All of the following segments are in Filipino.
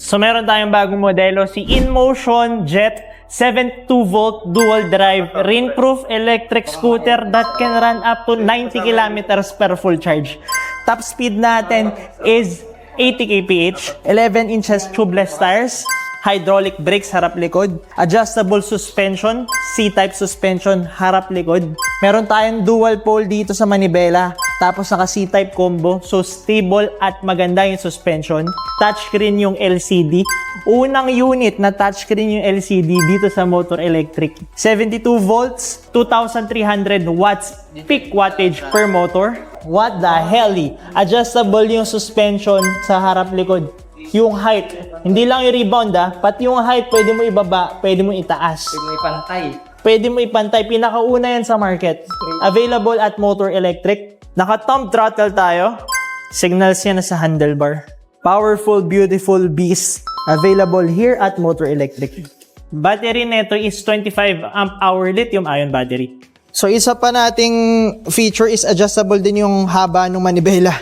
So meron tayong bagong modelo, si InMotion Jet 72-volt dual drive rainproof electric scooter that can run up to 90 kilometers per full charge. Top speed natin is 80 kph, 11 inches tubeless tires, hydraulic brakes harap likod, adjustable suspension, C-type suspension harap likod. Meron tayong dual pole dito sa manibela, tapos naka C-type combo, so stable at maganda yung suspension. Touchscreen yung LCD. Unang unit na touchscreen yung LCD dito sa motor electric. 72 volts, 2,300 watts peak wattage per motor. What the hell? Adjustable yung suspension sa harap likod. Yung height, hindi lang yung rebound pati yung height pwede mo ibaba, pwede mo itaas. Pwede mo ipantay. Pwede mo ipantay, pinakauna yan sa market. Available at Motor Electric. Naka-thumb throttle tayo. Signals yan sa handlebar. Powerful, beautiful beast. Available here at Motor Electric. Battery nito is 25 amp hour lithium-ion battery. So isa pa nating feature is adjustable din yung haba ng manibela.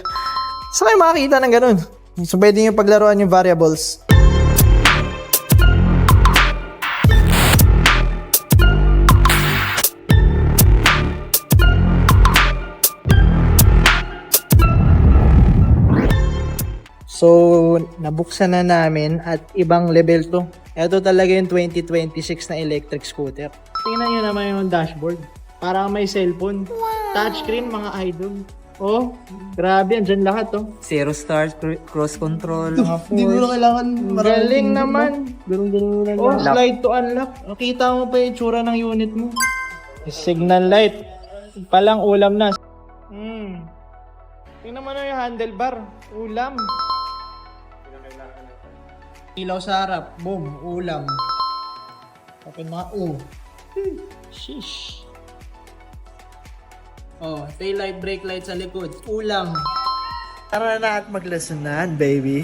Saan kayo makakita ng ganun? So pwede nyo paglaruan yung variables. So, nabuksan na namin at ibang level to. Ito talaga yung 2026 na electric scooter. Tingnan nyo naman yung dashboard. Parang may cellphone. Touchscreen, mga idol. Oh, grabe. Andyan lahat, oh. Zero start, cruise control. Hindi mo na kailangan Galing naman. Ganun lang. Oh, slide to unlock. Nakita mo pa yung tsura ng unit mo. Signal light. Palang ulam na. Tingnan mo na yung handlebar. Ulam. Ilaw sa harap. Boom. Ulam. Open mga Sheesh. Oh, tail light, brake light sa likod. Ulam. Tara na at maglesonan, baby.